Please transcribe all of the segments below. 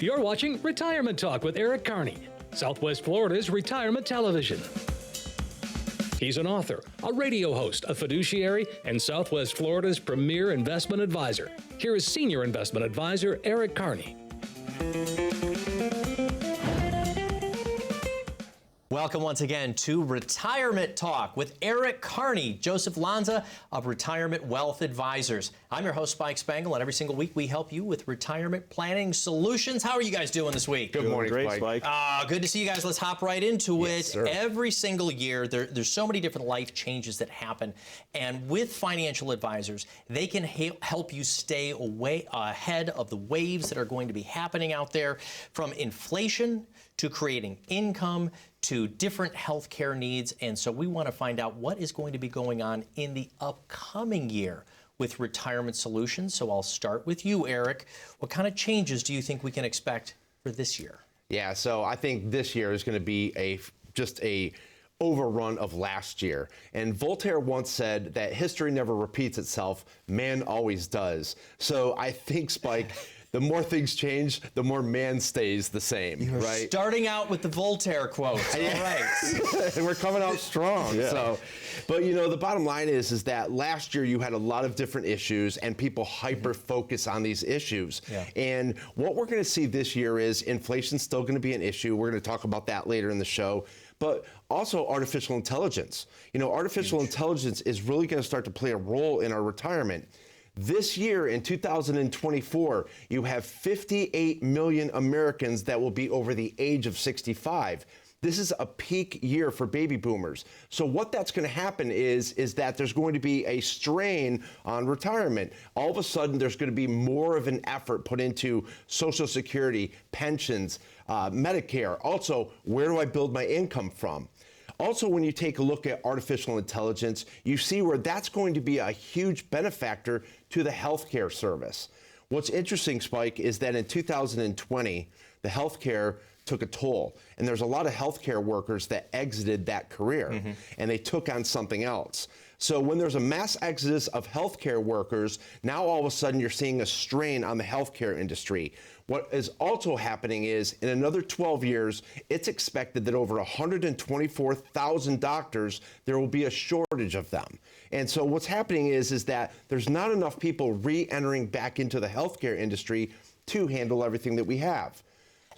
You're watching Retirement Talk with Eric Kearney, Southwest Florida's retirement television. He's an author, a radio host, a fiduciary, and Southwest Florida's premier investment advisor. Here is Senior Investment Advisor Eric Kearney. Welcome once again to Retirement Talk with Eric Kearney, Joseph Lanza of Retirement Wealth Advisors. I'm your host, Spike Spangle, and every single week we help you with retirement planning solutions. How are you guys doing this week? Good morning, Spike. Good to see you guys. Let's hop right into it. Sir. Every single year, there's so many different life changes that happen, and with financial advisors, they can help you stay ahead of the waves that are going to be happening out there, from inflation to creating income to different healthcare needs. And so we want to find out what is going to be going on in the upcoming year with retirement solutions. So I'll start with you, Eric. What kind of changes do you think we can expect for this year? Yeah, so I think this year is going to be just a overrun of last year. And Voltaire once said that history never repeats itself, man always does. So I think, Spike, the more things change, the more man stays the same, right? Starting out with the Voltaire quote. All right. And we're coming out strong. Yeah. So, but you know, the bottom line is that last year you had a lot of different issues and people hyper focus on these issues. Yeah. And what we're going to see this year is inflation's still going to be an issue. We're going to talk about that later in the show. But also artificial intelligence. You know, artificial intelligence is really going to start to play a role in our retirement. This year, in 2024, you have 58 million Americans that will be over the age of 65. This is a peak year for baby boomers. So what that's going to happen is that there's going to be a strain on retirement. All of a sudden, there's going to be more of an effort put into Social Security, pensions, Medicare. Also, where do I build my income from? Also, when you take a look at artificial intelligence, you see where that's going to be a huge benefactor to the healthcare service. What's interesting, Spike, is that in 2020, the healthcare took a toll. And there's a lot of healthcare workers that exited that career and they took on something else. So when there's a mass exodus of healthcare workers, now all of a sudden you're seeing a strain on the healthcare industry. What is also happening is in another 12 years, it's expected that over 124,000 doctors, there will be a shortage of them. And so what's happening is that there's not enough people re-entering back into the healthcare industry to handle everything that we have.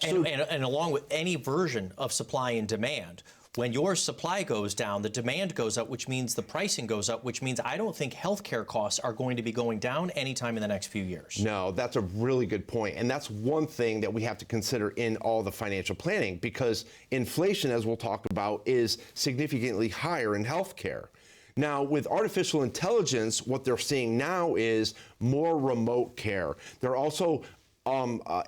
And along with any version of supply and demand, when your supply goes down, the demand goes up, which means the pricing goes up, which means I don't think healthcare costs are going to be going down anytime in the next few years. No, that's a really good point. And that's one thing that we have to consider in all the financial planning, because inflation, as we'll talk about, is significantly higher in healthcare. Now, with artificial intelligence, what they're seeing now is more remote care. They're also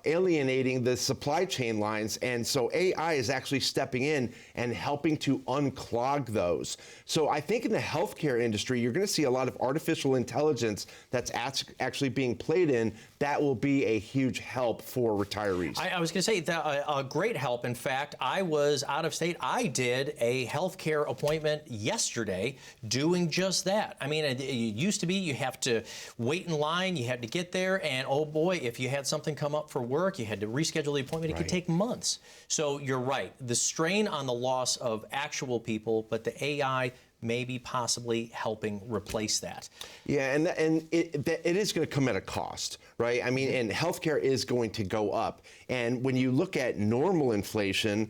alienating the supply chain lines, and so AI is actually stepping in and helping to unclog those. So I think in the healthcare industry, you're going to see a lot of artificial intelligence that's actually being played in. That will be a huge help for retirees. I was going to say that a great help. In fact, I was out of state. I did a healthcare appointment yesterday doing just that. I mean, it used to be you have to wait in line, you had to get there, and oh boy, if you had something come up for work, you had to reschedule the appointment. It could take months. So you're right. The strain on the loss of actual people, but the AI maybe possibly helping replace that. Yeah, and it is going to come at a cost, right? I mean, and healthcare is going to go up. And when you look at normal inflation,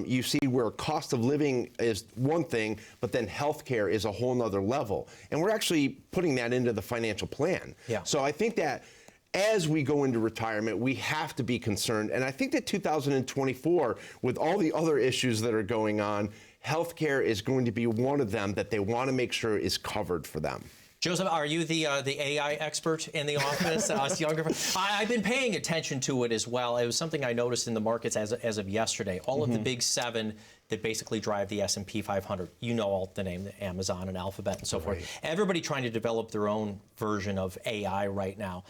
you see where cost of living is one thing, but then healthcare is a whole nother level. And we're actually putting that into the financial plan. Yeah. So I think that as we go into retirement, we have to be concerned. And I think that 2024, with all the other issues that are going on, healthcare is going to be one of them that they want to make sure is covered for them. Joseph, are you the AI expert in the office? Us younger, I've been paying attention to it as well. It was something I noticed in the markets as of yesterday. All of the big seven that basically drive the S&P 500. You know all the name, the Amazon and Alphabet and so forth. Everybody trying to develop their own version of AI right now.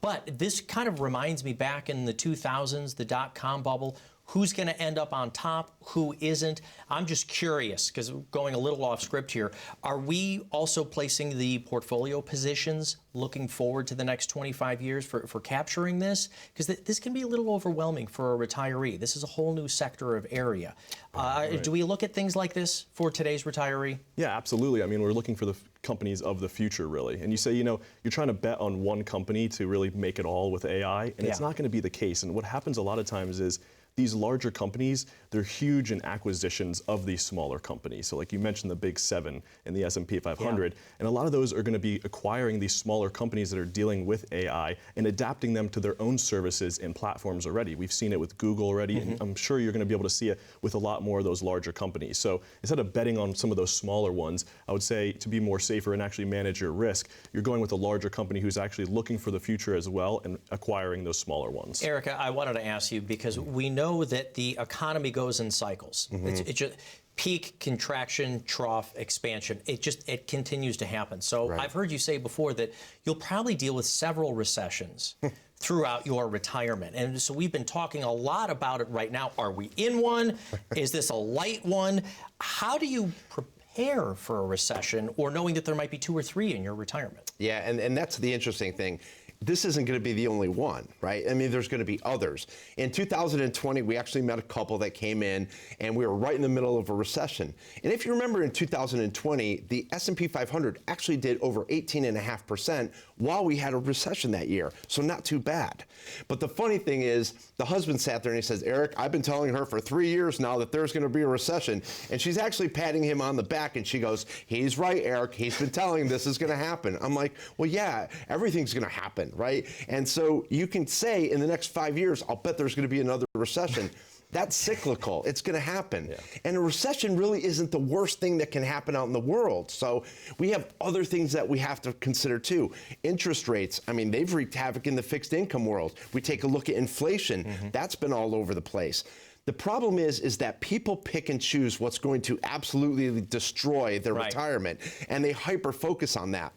But this kind of reminds me back in the 2000s, the dot-com bubble, who's going to end up on top, who isn't. I'm just curious, because going a little off script here, are we also placing the portfolio positions looking forward to the next 25 years for capturing this? Because this can be a little overwhelming for a retiree. This is a whole new sector of area. Right. Do we look at things like this for today's retiree? Yeah, absolutely. I mean, we're looking for the companies of the future, really. And you say, you're trying to bet on one company to really make it all with AI, and it's not going to be the case. And what happens a lot of times is these larger companies, they're huge in acquisitions of these smaller companies. So like you mentioned, the big 7 in the S&P 500, and a lot of those are going to be acquiring these smaller companies that are dealing with AI and adapting them to their own services and platforms already. We've seen it with Google already, and I'm sure you're going to be able to see it with a lot more of those larger companies. So instead of betting on some of those smaller ones, I would say to be more safer and actually manage your risk, you're going with a larger company who's actually looking for the future as well and acquiring those smaller ones. Erica, I wanted to ask you, because we know that the economy goes in cycles. It's just peak, contraction, trough, expansion. It continues to happen. So I've heard you say before that you'll probably deal with several recessions throughout your retirement. And so we've been talking a lot about it right now. Are we in one? Is this a light one? How do you prepare for a recession, or knowing that there might be 2 or 3 in your retirement? Yeah, and that's the interesting thing. This isn't going to be the only one, right? I mean, there's going to be others. In 2020, we actually met a couple that came in, and we were right in the middle of a recession. And if you remember, in 2020, the S&P 500 actually did over 18.5% while we had a recession that year. So not too bad. But the funny thing is, the husband sat there and he says, Eric, I've been telling her for 3 years now that there's going to be a recession. And she's actually patting him on the back, and she goes, he's right, Eric. He's been telling him this is going to happen. I'm like, well, yeah, everything's going to happen, right? And so you can say in the next 5 years, I'll bet there's going to be another recession. That's cyclical. It's going to happen. Yeah. And a recession really isn't the worst thing that can happen out in the world. So we have other things that we have to consider too. Interest rates, I mean, they've wreaked havoc in the fixed income world. We take a look at inflation. That's been all over the place. The problem is that people pick and choose what's going to absolutely destroy their retirement, and they hyper-focus on that.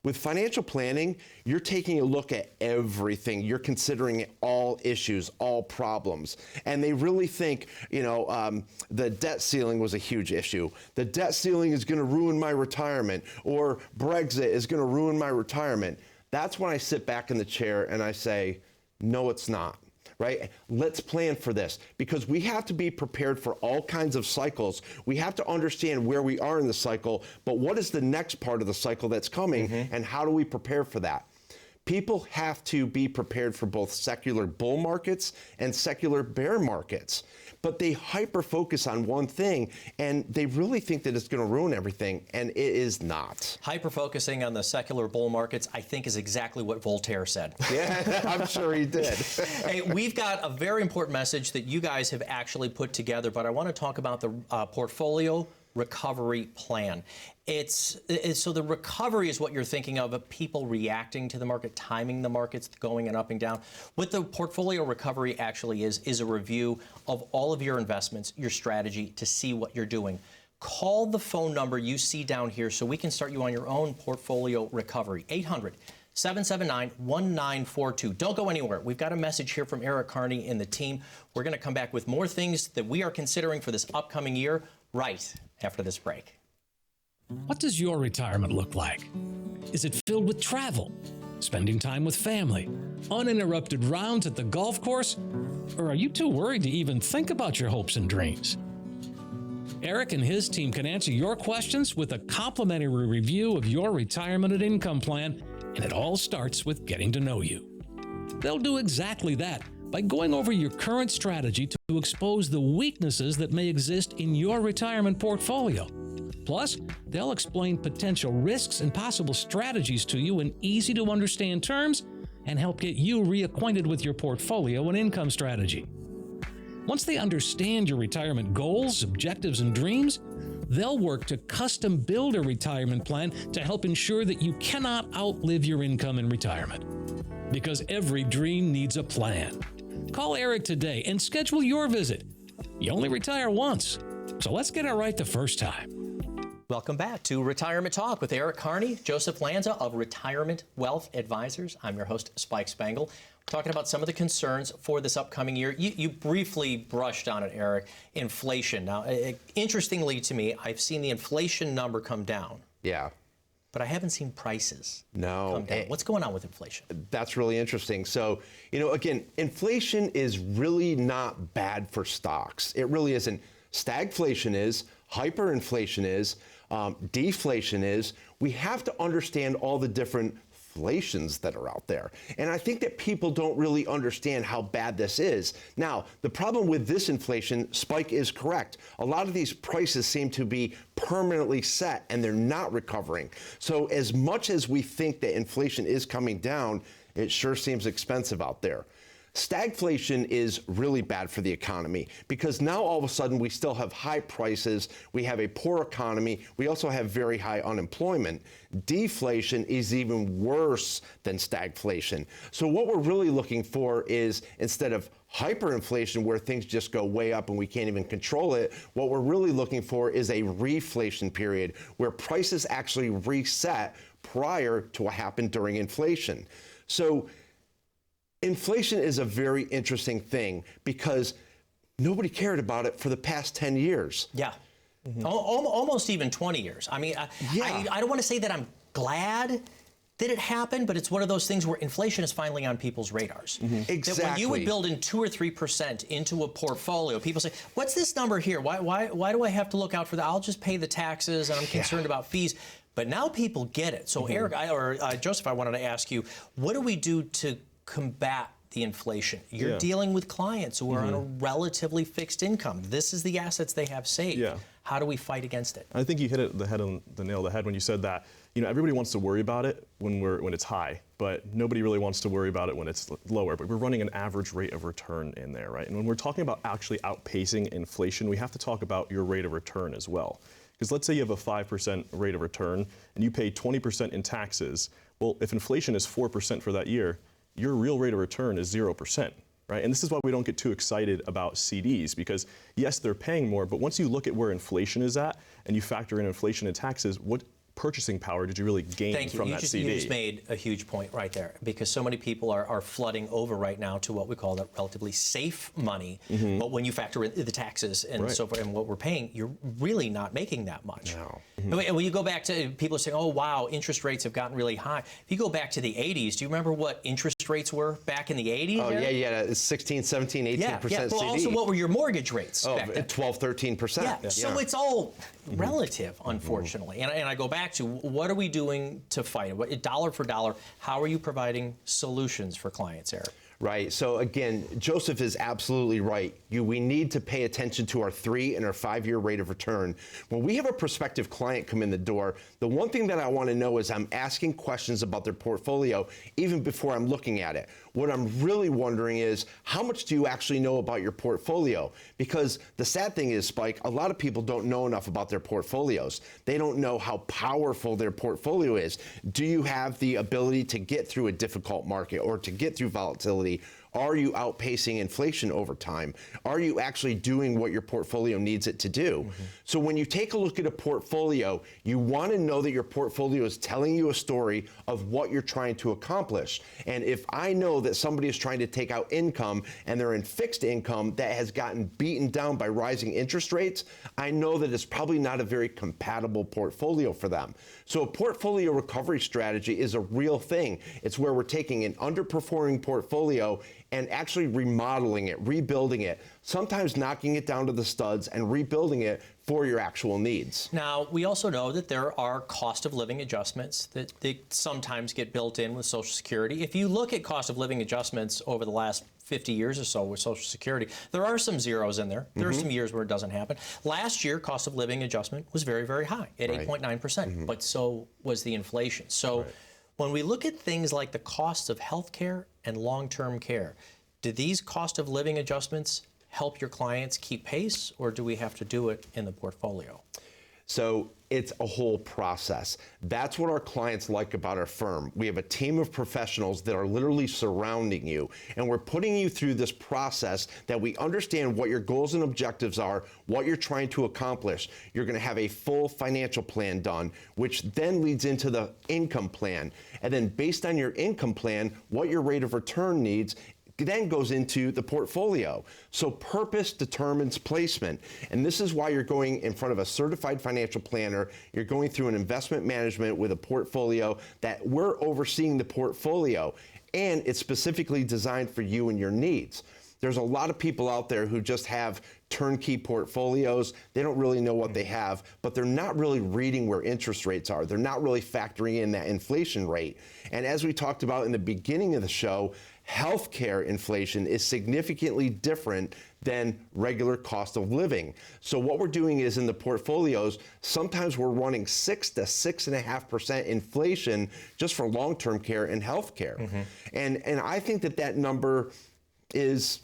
With financial planning, you're taking a look at everything. You're considering all issues, all problems. And they really think, the debt ceiling was a huge issue. The debt ceiling is going to ruin my retirement, or Brexit is going to ruin my retirement. That's when I sit back in the chair and I say, no, it's not. Right? Let's plan for this, because we have to be prepared for all kinds of cycles. We have to understand where we are in the cycle, but what is the next part of the cycle that's coming, and how do we prepare for that? People have to be prepared for both secular bull markets and secular bear markets, but they hyper-focus on one thing, and they really think that it's going to ruin everything, and it is not. Hyper-focusing on the secular bull markets, I think, is exactly what Voltaire said. Yeah, I'm sure he did. Hey, we've got a very important message that you guys have actually put together, but I want to talk about the portfolio recovery plan. So the recovery is what you're thinking of people reacting to the market, timing the markets going and up and down. What the portfolio recovery actually is a review of all of your investments, your strategy, to see what you're doing. Call the phone number you see down here so we can start you on your own portfolio recovery. 800-779-1942. Don't go anywhere. We've got a message here from Eric Kearney and the team. We're going to come back with more things that we are considering for this upcoming year right after this break. What does your retirement look like? Is it filled with travel, spending time with family, uninterrupted rounds at the golf course? Or are you too worried to even think about your hopes and dreams? Eric and his team can answer your questions with a complimentary review of your retirement and income plan, and it all starts with getting to know you. They'll do exactly that by going over your current strategy to expose the weaknesses that may exist in your retirement portfolio. Plus, they'll explain potential risks and possible strategies to you in easy-to-understand terms and help get you reacquainted with your portfolio and income strategy. Once they understand your retirement goals, objectives, and dreams, they'll work to custom build a retirement plan to help ensure that you cannot outlive your income in retirement. Because every dream needs a plan. Call Eric today and schedule your visit. You only retire once, so let's get it right the first time. Welcome back to Retirement Talk with Eric Kearney, Joseph Lanza of Retirement Wealth Advisors. I'm your host, Spike Spangle. We're talking about some of the concerns for this upcoming year. You briefly brushed on it, Eric, inflation. Now, interestingly to me, I've seen the inflation number come down. Yeah. But I haven't seen prices come down. What's going on with inflation? That's really interesting. So, again, inflation is really not bad for stocks. It really isn't. Stagflation is, hyperinflation is, deflation is. We have to understand all the different inflations that are out there. And I think that people don't really understand how bad this is. Now, the problem with this inflation, Spike is correct. A lot of these prices seem to be permanently set and they're not recovering. So as much as we think that inflation is coming down, it sure seems expensive out there. Stagflation is really bad for the economy because now all of a sudden we still have high prices, we have a poor economy, we also have very high unemployment. Deflation is even worse than stagflation. So what we're really looking for is, instead of hyperinflation where things just go way up and we can't even control it, what we're really looking for is a reflation period where prices actually reset prior to what happened during inflation. So inflation is a very interesting thing because nobody cared about it for the past 10 years. Yeah. Mm-hmm. Almost even 20 years. I mean, I don't want to say that I'm glad that it happened, but it's one of those things where inflation is finally on people's radars. Mm-hmm. Exactly. That when you would build in 2 or 3% into a portfolio, people say, what's this number here? Why do I have to look out for that? I'll just pay the taxes and I'm concerned about fees. But now people get it. So Eric, Joseph, I wanted to ask you, what do we do to combat the inflation? You're dealing with clients who are on a relatively fixed income. This is the assets they have saved. Yeah. How do we fight against it? I think you hit it on the nail of the head when you said that. Everybody wants to worry about it when it's high, but nobody really wants to worry about it when it's lower. But we're running an average rate of return in there, right? And when we're talking about actually outpacing inflation, we have to talk about your rate of return as well. Because let's say you have a 5% rate of return and you pay 20% in taxes. Well, if inflation is 4% for that year, your real rate of return is 0%, right? And this is why we don't get too excited about CDs, because yes, they're paying more, but once you look at where inflation is at and you factor in inflation and taxes, what purchasing power did you really gain from that CD? You just made a huge point right there, because so many people are flooding over right now to what we call that relatively safe money. But when you factor in the taxes and so forth and what we're paying, you're really not making that much. No. And when you go back to, people are saying, oh, wow, interest rates have gotten really high. If you go back to the 80s, do you remember what interest rates were back in the 80s? Oh, yeah, 16, 17, 18% yeah. CD. Well, also, what were your mortgage rates back then? 12, 13%. Yeah. So it's all relative, unfortunately. And I go back to, what are we doing to fight it? Dollar for dollar, how are you providing solutions for clients, Eric? Right. So again, Joseph is absolutely right. We need to pay attention to our 3 and our 5-year rate of return. When we have a prospective client come in the door, the one thing that I want to know is I'm asking questions about their portfolio even before I'm looking at it. What I'm really wondering is, how much do you actually know about your portfolio? Because the sad thing is, Spike, a lot of people don't know enough about their portfolios. They don't know how powerful their portfolio is. Do you have the ability to get through a difficult market or to get through volatility? Are you outpacing inflation over time? Are you actually doing what your portfolio needs it to do? So when you take a look at a portfolio, you want to know that your portfolio is telling you a story of what you're trying to accomplish. And if I know that somebody is trying to take out income and they're in fixed income that has gotten beaten down by rising interest rates, I know that it's probably not a very compatible portfolio for them. So a portfolio recovery strategy is a real thing. It's where we're taking an underperforming portfolio and actually remodeling it, rebuilding it, sometimes knocking it down to the studs and rebuilding it for your actual needs. Now, we also know that there are cost of living adjustments that they sometimes get built in with Social Security. If you look at cost of living adjustments over the last 50 years or so with Social Security, there are some zeros in there. There are some years where it doesn't happen. Last year, cost of living adjustment was very, very high at 8.9%, but so was the inflation. So when we look at things like the cost of health care and long-term care, do these cost of living adjustments help your clients keep pace, or do we have to do it in the portfolio? So It's a whole process. That's what our clients like about our firm. We have a team of professionals that are literally surrounding you, and we're putting you through this process that we understand what your goals and objectives are, what you're trying to accomplish. You're going to have a full financial plan done, which then leads into the income plan. And then based on your income plan, what your rate of return needs then goes into the portfolio. So purpose determines placement. And this is why you're going in front of a certified financial planner. You're going through an investment management with a portfolio that we're overseeing the portfolio, and it's specifically designed for you and your needs. There's a lot of people out there who just have turnkey portfolios. They don't really know what they have, but they're not really reading where interest rates are. They're not really factoring in that inflation rate. And as we talked about in the beginning of the show, healthcare inflation is significantly different than regular cost of living. So what we're doing is in the portfolios, sometimes we're running 6 to 6.5% inflation just for long-term care and healthcare. And I think that number is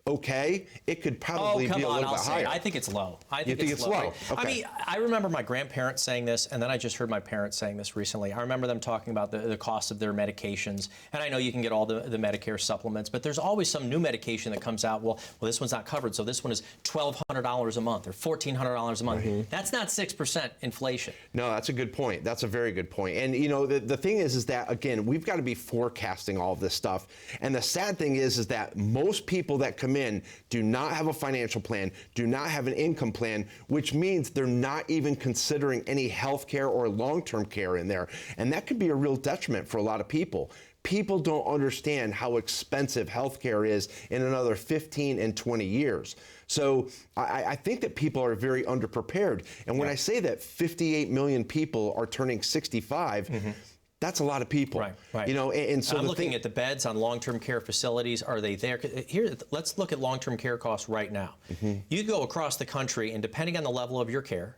okay. It could probably be a little bit higher. I think it's low. I think it's low? Okay. I mean, I remember my grandparents saying this, and then I just heard my parents saying this recently. I remember them talking about the cost of their medications, and I know you can get all the Medicare supplements, but there's always some new medication that comes out. Well, this one's not covered, so this one is $1,200 a month or $1,400 a month. That's not 6% inflation. No, that's a good point. That's a very good point. And you know, the thing is that again, we've got to be forecasting all of this stuff. And the sad thing is that most people that come in do not have a financial plan, do not have an income plan, which means they're not even considering any health care or long-term care in there. And that could be a real detriment for a lot of people. People don't understand how expensive healthcare is in another 15 and 20 years. So I think that people are very underprepared. And when I say that 58 million people are turning 65, that's a lot of people. Right. You know, and so I'm looking at the beds on long-term care facilities. Are they there? Here, let's look at long-term care costs right now. You go across the country, and depending on the level of your care,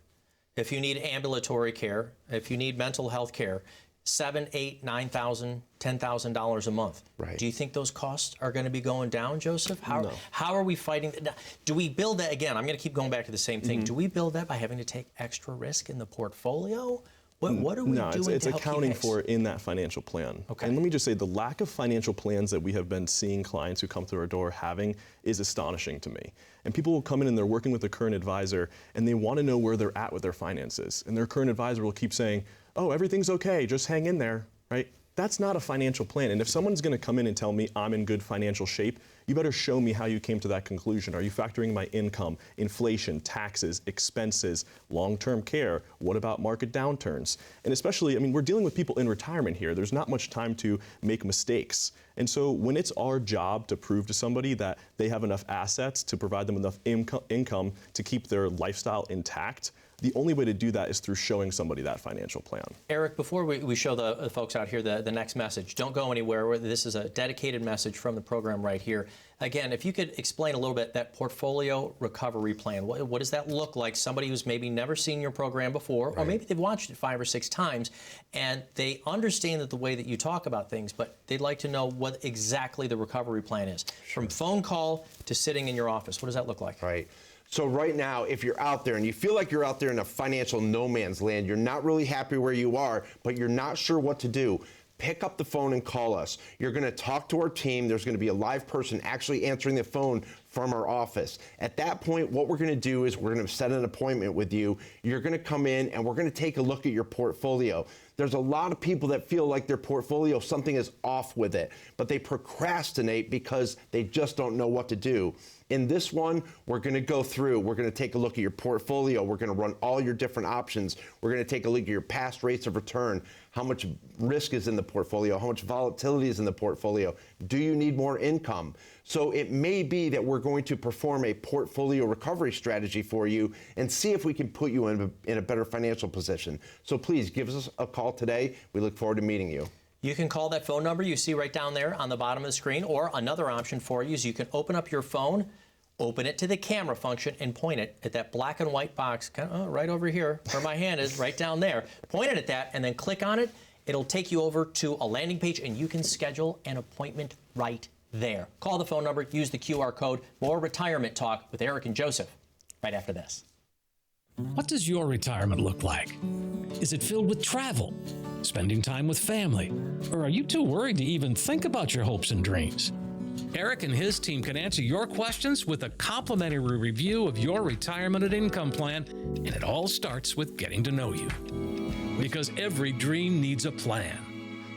if you need ambulatory care, if you need mental health care, $7,000, $8,000, $9,000, $10,000 a month. Right. Do you think those costs are going to be going down, Joseph? How are we fighting? Do we build that again? I'm going to keep going back to the same thing. Do we build that by having to take extra risk in the portfolio? What are we doing it's to help accounting for in that financial plan. Okay. And let me just say, the lack of financial plans that we have been seeing clients who come through our door having is astonishing to me. And people will come in and they're working with a current advisor and they want to know where they're at with their finances. And their current advisor will keep saying, oh, everything's okay, just hang in there, right? That's not a financial plan. And if someone's going to come in and tell me I'm in good financial shape, you better show me how you came to that conclusion. Are you factoring my income, inflation, taxes, expenses, long-term care? What about market downturns? And especially, I mean, we're dealing with people in retirement here. There's not much time to make mistakes. And so when it's our job to prove to somebody that they have enough assets to provide them enough income to keep their lifestyle intact, the only way to do that is through showing somebody that financial plan. Eric, before we show the folks out here the next message, don't go anywhere. This is a dedicated message from the program right here. Again, if you could explain a little bit that portfolio recovery plan. What does that look like? Somebody who's maybe never seen your program before, or maybe they've watched it 5 or 6 times, and they understand that the way that you talk about things, but they'd like to know what exactly the recovery plan is. From phone call to sitting in your office, what does that look like? Right. So right now, if you're out there and you feel like you're out there in a financial no man's land, you're not really happy where you are, but you're not sure what to do, pick up the phone and call us. You're going to talk to our team. There's going to be a live person actually answering the phone from our office. At that point, what we're going to do is we're going to set an appointment with you. You're going to come in and we're going to take a look at your portfolio. There's a lot of people that feel like their portfolio, something is off with it, but they procrastinate because they just don't know what to do. In this one, we're going to go through, we're going to take a look at your portfolio, we're going to run all your different options, we're going to take a look at your past rates of return, how much risk is in the portfolio, how much volatility is in the portfolio, do you need more income? So it may be that we're going to perform a portfolio recovery strategy for you and see if we can put you in a better financial position. So please give us a call today. We look forward to meeting you. You can call that phone number you see right down there on the bottom of the screen, or another option for you is you can open up your phone, open it to the camera function, and point it at that black and white box, kind of right over here where my hand is, right down there. Point it at that and then click on it. It'll take you over to a landing page and you can schedule an appointment right there. Call the phone number, use the QR code. More Retirement Talk with Eric and Joseph right after this. What does your retirement look like? Is it filled with travel, spending time with family, or are you too worried to even think about your hopes and dreams? Eric and his team can answer your questions with a complimentary review of your retirement and income plan, and it all starts with getting to know you. Because every dream needs a plan.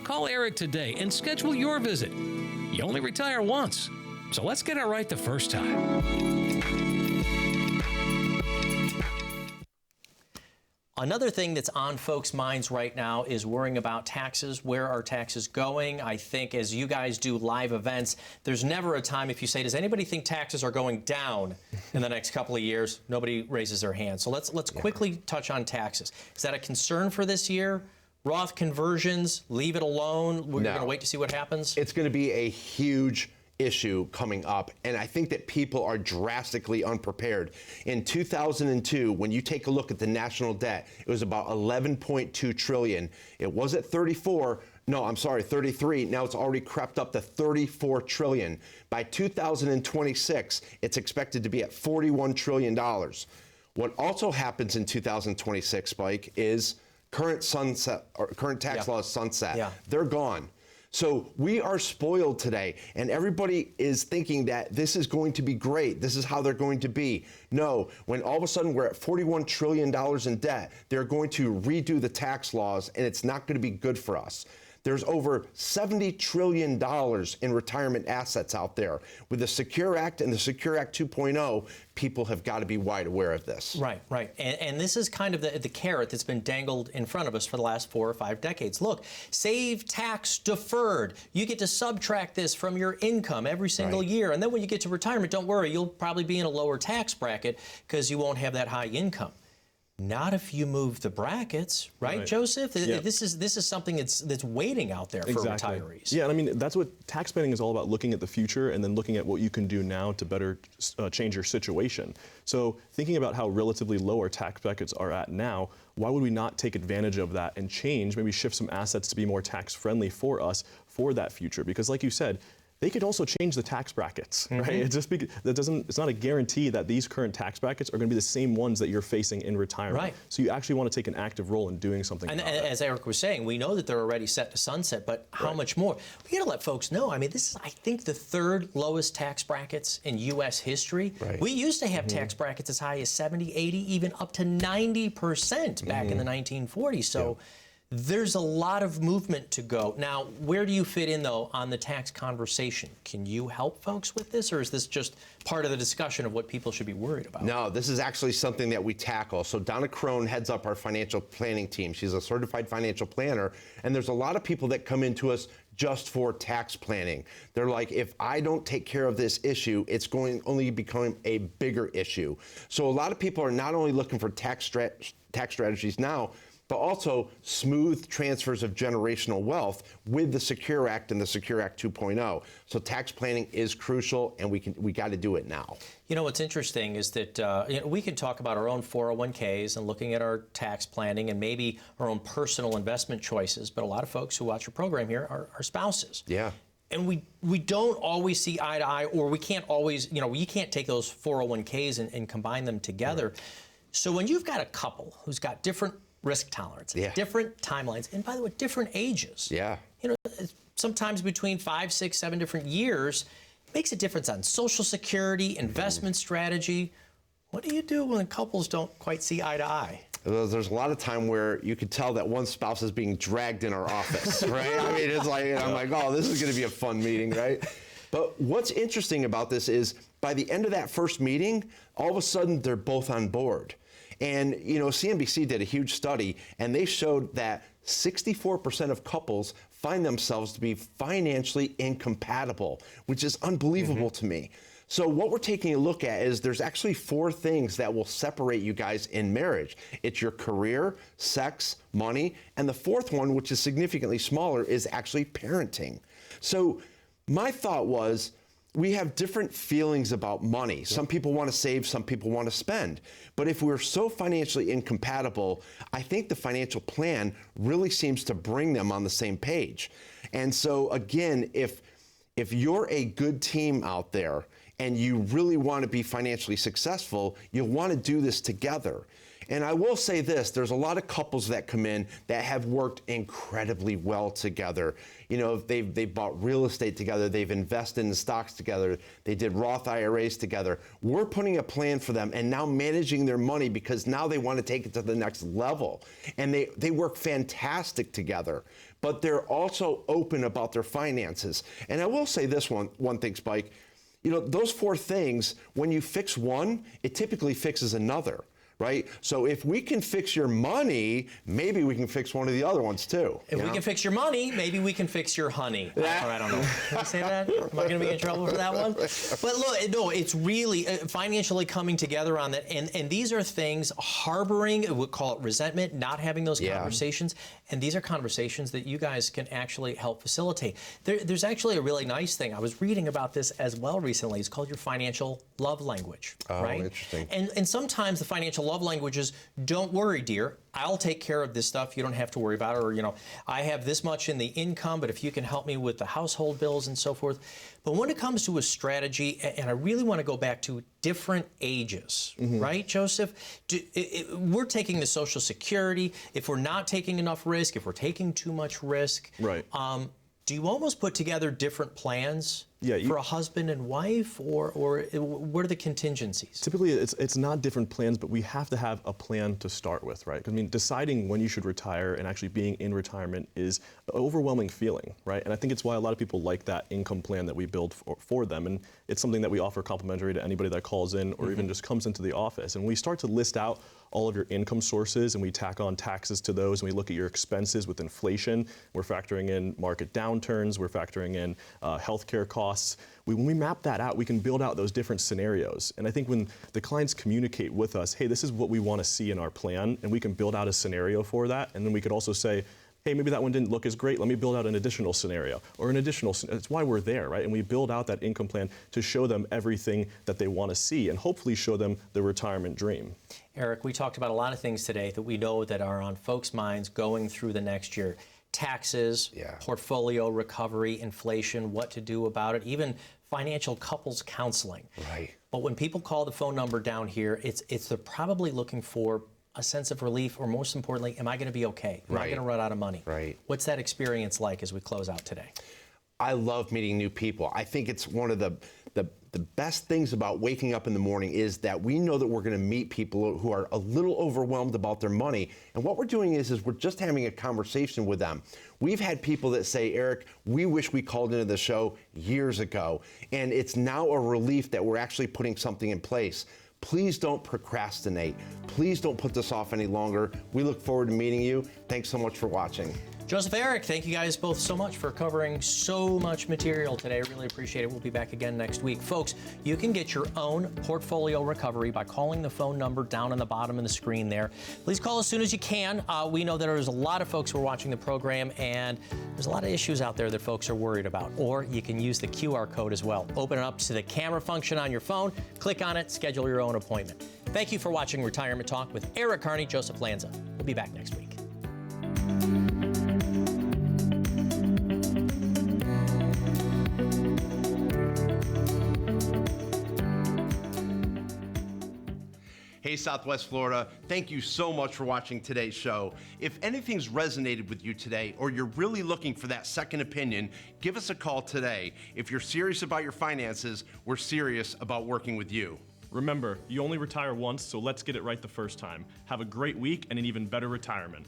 Call Eric today and schedule your visit. You only retire once, so let's get it right the first time. Another thing that's on folks' minds right now is worrying about taxes. Where are taxes going? I think as you guys do live events, there's never a time if you say, does anybody think taxes are going down in the next couple of years? Nobody raises their hand. So let's quickly touch on taxes. Is that a concern for this year? Roth conversions, leave it alone? We're going to wait to see what happens? It's going to be a huge issue coming up, and I think that people are drastically unprepared. In 2002, when you take a look at the national debt, it was about 11.2 trillion. It was at 33. Now it's already crept up to 34 trillion. By 2026, it's expected to be at $41 trillion. What also happens in 2026, Spike, is current tax laws sunset. Yeah. They're gone. So we are spoiled today, and everybody is thinking that this is going to be great. This is how they're going to be. No, when all of a sudden we're at $41 trillion in debt, they're going to redo the tax laws, and it's not going to be good for us. There's over $70 trillion in retirement assets out there. With the Secure Act and the Secure Act 2.0, people have got to be wide aware of this. Right. And this is kind of the carrot that's been dangled in front of us for the last 4 or 5 decades. Look, save tax deferred. You get to subtract this from your income every single year. And then when you get to retirement, don't worry, you'll probably be in a lower tax bracket because you won't have that high income. Not if you move the brackets, right, Joseph? Yeah. This is something that's waiting out there for retirees. Yeah, and I mean, that's what tax planning is all about, looking at the future and then looking at what you can do now to better change your situation. So thinking about how relatively low our tax brackets are at now, why would we not take advantage of that and change, maybe shift some assets to be more tax friendly for us for that future? Because like you said, they could also change the tax brackets, right? It's not a guarantee that these current tax brackets are going to be the same ones that you're facing in retirement. Right. So you actually want to take an active role in doing something And about it. as Eric was saying, we know that they're already set to sunset, but how much more? We got to let folks know. I mean, this is, I think, the 3rd lowest tax brackets in U.S. history. We used to have tax brackets as high as 70, 80, even up to 90% back in the 1940s. So there's a lot of movement to go. Now, where do you fit in, though, on the tax conversation? Can you help folks with this, or is this just part of the discussion of what people should be worried about? No, this is actually something that we tackle. So Donna Crone heads up our financial planning team. She's a certified financial planner, and there's a lot of people that come into us just for tax planning. They're like, if I don't take care of this issue, it's going to only become a bigger issue. So a lot of people are not only looking for tax strategies now, but also smooth transfers of generational wealth with the Secure Act and the Secure Act 2.0. So tax planning is crucial, and we got to do it now. You know, what's interesting is that we can talk about our own 401ks and looking at our tax planning and maybe our own personal investment choices, but a lot of folks who watch your program here are spouses. Yeah. And we don't always see eye to eye, or we can't always, you can't take those 401ks and combine them together. So when you've got a couple who's got different risk tolerance, different timelines, and by the way, different ages. Sometimes between 5, 6, 7 different years, it makes a difference on Social Security, investment strategy. What do you do when couples don't quite see eye to eye? There's a lot of time where you could tell that one spouse is being dragged in our office, right? I mean, it's like, I'm like, oh, this is going to be a fun meeting, right? But what's interesting about this is by the end of that first meeting, all of a sudden they're both on board. And, CNBC did a huge study, and they showed that 64% of couples find themselves to be financially incompatible, which is unbelievable to me. So what we're taking a look at is there's actually 4 things that will separate you guys in marriage. It's your career, sex, money, and the 4th one, which is significantly smaller, is actually parenting. So my thought was, we have different feelings about money. Some people want to save, some people want to spend. But if we're so financially incompatible, I think the financial plan really seems to bring them on the same page. And so again, if you're a good team out there and you really want to be financially successful, you'll want to do this together. And I will say this, there's a lot of couples that come in that have worked incredibly well together. You know, they've bought real estate together, they've invested in stocks together, they did Roth IRAs together. We're putting a plan for them and now managing their money because now they want to take it to the next level. And they work fantastic together, but they're also open about their finances. And I will say this one thing, Spike, you know, those 4 things, when you fix one, it typically fixes another. Right? So if we can fix your money, maybe we can fix one of the other ones too. If we can fix your money, maybe we can fix your honey. I don't know. Can I say that? Am I going to be in trouble for that one? But look, no, it's really financially coming together on that. And these are things harboring, we'll call it resentment, not having those conversations. And these are conversations that you guys can actually help facilitate. There's actually a really nice thing. I was reading about this as well recently. It's called your financial love language. Oh, right? Interesting. And sometimes the financial love languages, don't worry, dear, I'll take care of this stuff. You don't have to worry about it. Or, you know, I have this much in the income, but if you can help me with the household bills and so forth. But when it comes to a strategy, and I really want to go back to different ages, right, Joseph? We're taking the Social Security. If we're not taking enough risk, if we're taking too much risk, right. Do you almost put together different plans for a husband and wife, or what are the contingencies? Typically, it's not different plans, but we have to have a plan to start with, right? I mean, deciding when you should retire and actually being in retirement is an overwhelming feeling, right? And I think it's why a lot of people like that income plan that we build for them, and it's something that we offer complimentary to anybody that calls in or even just comes into the office. And we start to list out all of your income sources, and we tack on taxes to those, and we look at your expenses with inflation. We're factoring in market downturns, we're factoring in healthcare costs. When we map that out, we can build out those different scenarios. And I think when the clients communicate with us, hey, this is what we want to see in our plan, and we can build out a scenario for that, and then we could also say, hey, maybe that one didn't look as great. Let me build out an additional scenario or an additional. That's why we're there, right? And we build out that income plan to show them everything that they want to see and hopefully show them the retirement dream. Eric, we talked about a lot of things today that we know that are on folks' minds going through the next year. Taxes, portfolio recovery, inflation, what to do about it, even financial couples counseling. Right. But when people call the phone number down here, they're probably looking for a sense of relief, or most importantly, am I going to be okay? Am I going to run out of money? Right. What's that experience like as we close out today? I love meeting new people. I think it's one of the best things about waking up in the morning is that we know that we're going to meet people who are a little overwhelmed about their money. And what we're doing is we're just having a conversation with them. We've had people that say, Eric, we wish we called into the show years ago. And it's now a relief that we're actually putting something in place. Please don't procrastinate. Please don't put this off any longer. We look forward to meeting you. Thanks so much for watching. Joseph, Eric, thank you guys both so much for covering so much material today. I really appreciate it. We'll be back again next week. Folks, you can get your own portfolio recovery by calling the phone number down on the bottom of the screen there. Please call as soon as you can. We know that there's a lot of folks who are watching the program, and there's a lot of issues out there that folks are worried about. Or you can use the QR code as well. Open it up to the camera function on your phone, click on it, schedule your own appointment. Thank you for watching Retirement Talk with Eric Kearney, Joseph Lanza. We'll be back next week. Hey, Southwest Florida, thank you so much for watching today's show. If anything's resonated with you today, or you're really looking for that second opinion, give us a call today. If you're serious about your finances, we're serious about working with you. Remember, you only retire once, so let's get it right the first time. Have a great week and an even better retirement.